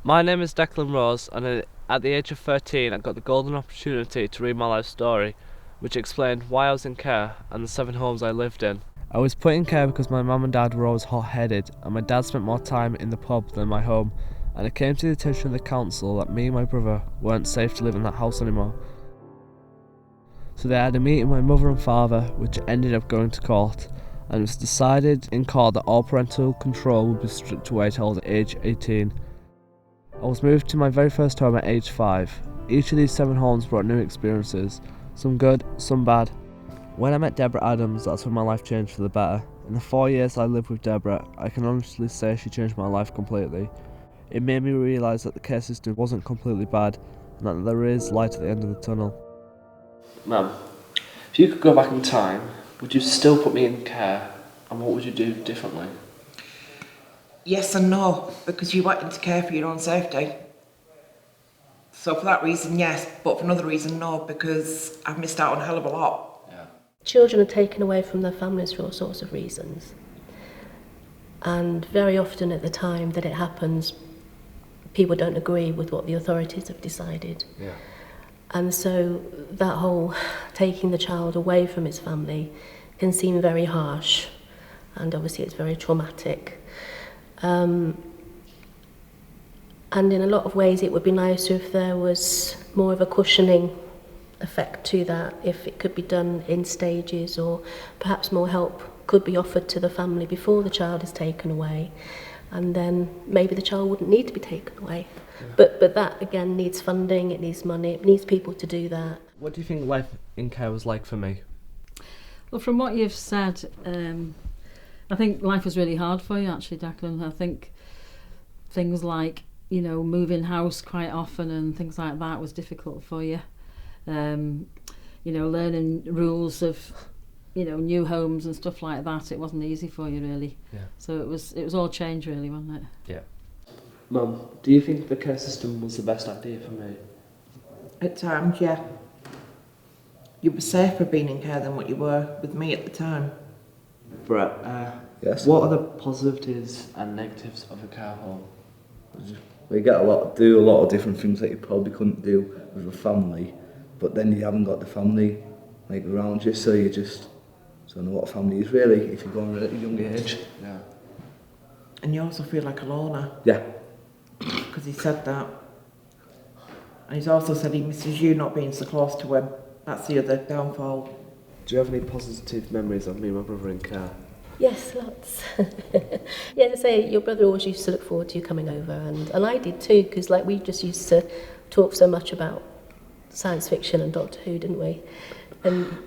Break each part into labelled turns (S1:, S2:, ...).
S1: My name is Declan Rose, and at the age of 13 I got the golden opportunity to read my life story, which explained why I was in care and the 7 homes I lived in. I was put in care because my mum and dad were always hot-headed, and my dad spent more time in the pub than my home, and it came to the attention of the council that me and my brother weren't safe to live in that house anymore. So they had a meeting with my mother and father, which ended up going to court, and it was decided in court that all parental control would be stripped away till age 18. I was moved to my very first home at age 5. Each of these 7 homes brought new experiences, some good, some bad. When I met Deborah Adams, that's when my life changed for the better. In the 4 years I lived with Deborah, I can honestly say she changed my life completely. It made me realise that the care system wasn't completely bad, and that there is light at the end of the tunnel. Mum, if you could go back in time, would you still put me in care, and what would you do differently?
S2: Yes and no, because you went into care for your own safety. So for that reason, yes, but for another reason, no, because I've missed out on a hell of a lot.
S1: Yeah.
S3: Children are taken away from their families for all sorts of reasons. And very often at the time that it happens, people don't agree with what the authorities have decided.
S1: Yeah. And
S3: so that whole taking the child away from his family can seem very harsh, and obviously it's very traumatic. And in a lot of ways it would be nicer if there was more of a cushioning effect to that, if it could be done in stages, or perhaps more help could be offered to the family before the child is taken away, and then maybe the child wouldn't need to be taken away. Yeah. But that again needs funding, it needs money, it needs people to do that.
S1: What do you think life in care was like for me?
S4: Well, from what you've said, I think life was really hard for you actually, Declan. I think things like, moving house quite often and things like that was difficult for you. Learning rules of, new homes and stuff like that, it wasn't easy for you really.
S1: Yeah.
S4: So it was all change really, wasn't it?
S1: Yeah. Mum, do you think the care system was the best idea for me?
S2: At times, yeah. You were safer being in care than what you were with me at the time.
S1: Brett,
S5: yes.
S1: What are the positives and negatives of a care home?
S5: We get do a lot of different things that you probably couldn't do with a family, but then you haven't got the family around you, so you just don't know what a family is really if you're going at a young age.
S1: Yeah.
S2: And you also feel like a loner.
S5: Yeah.
S2: Because he said that. And he's also said he misses you not being so close to him. That's the other downfall.
S1: Do you have any positive memories of me and my brother in care?
S3: Yes, lots. Yeah, to say, your brother always used to look forward to you coming over, and I did too, because we just used to talk so much about science fiction and Doctor Who, didn't we? And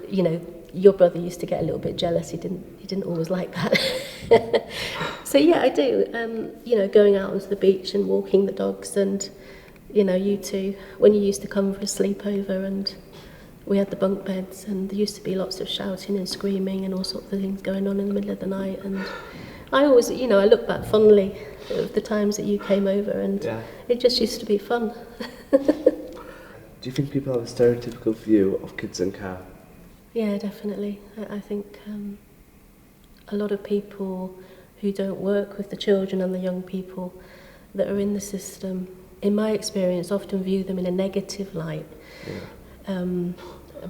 S3: your brother used to get a little bit jealous. He didn't always like that. So yeah, I do. Going out onto the beach and walking the dogs, and you two, when you used to come for a sleepover, and we had the bunk beds, and there used to be lots of shouting and screaming and all sorts of things going on in the middle of the night. And I always, I look back fondly of the times that you came over, and it just used to be fun.
S1: Do you think people have a stereotypical view of kids in care?
S3: Yeah, definitely. I think a lot of people who don't work with the children and the young people that are in the system, in my experience, often view them in a negative light. Yeah.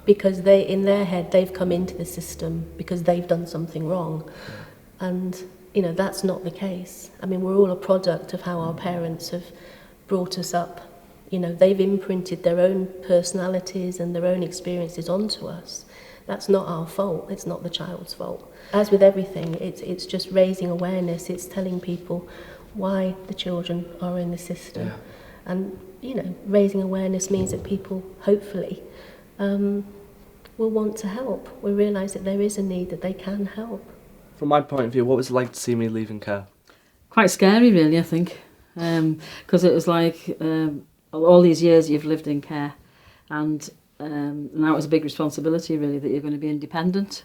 S3: Because in their head, they've come into the system because they've done something wrong. Yeah. And, that's not the case. I mean, we're all a product of how our parents have brought us up. They've imprinted their own personalities and their own experiences onto us. That's not our fault. It's not the child's fault. As with everything, it's just raising awareness. It's telling people why the children are in the system. Yeah. And, raising awareness means that people, hopefully, will want to help, will realise that there is a need, that they can help.
S1: From my point of view, what was it like to see me leaving care?
S4: Quite scary really, I think, because it was like all these years you've lived in care, and now it's a big responsibility really that you're going to be independent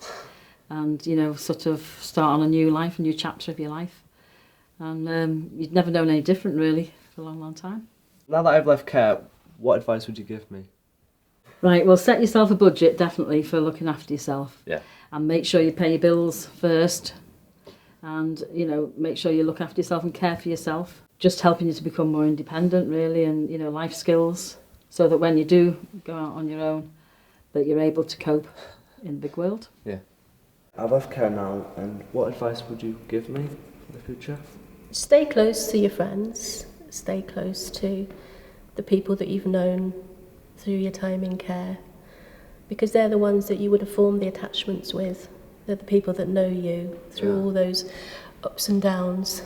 S4: and sort of start on a new life, a new chapter of your life, and you'd never known any different really for a long, long time.
S1: Now that I've left care, what advice would you give me?
S4: Right, well, set yourself a budget definitely for looking after yourself.
S1: Yeah.
S4: And make sure you pay your bills first, and make sure you look after yourself and care for yourself. just helping you to become more independent, really, and, you know, life skills, so that when you do go out on your own, that you're able to cope in the big world.
S1: Yeah. I love care now, and what advice would you give me for the future?
S3: Stay close to your friends, stay close to the people that you've known through your time in care, because they're the ones that you would have formed the attachments with. They're the people that know you through all those ups and downs.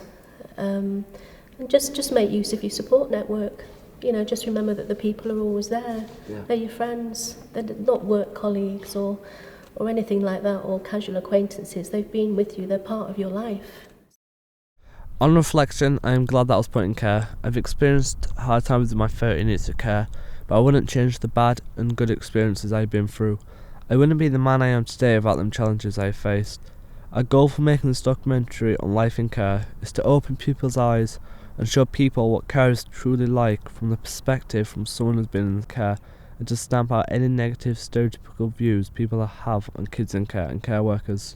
S3: And just make use of your support network. You know, just remember that the people are always there.
S1: Yeah.
S3: They're your friends. They're not work colleagues or anything like that, or casual acquaintances. They've been with you. They're part of your life.
S1: On reflection, I am glad that I was put in care. I've experienced hard times in my 13 years of care, but I wouldn't change the bad and good experiences I've been through. I wouldn't be the man I am today without them challenges I have faced. Our goal for making this documentary on life in care is to open people's eyes and show people what care is truly like from the perspective from someone who's been in care, and to stamp out any negative stereotypical views people have on kids in care and care workers.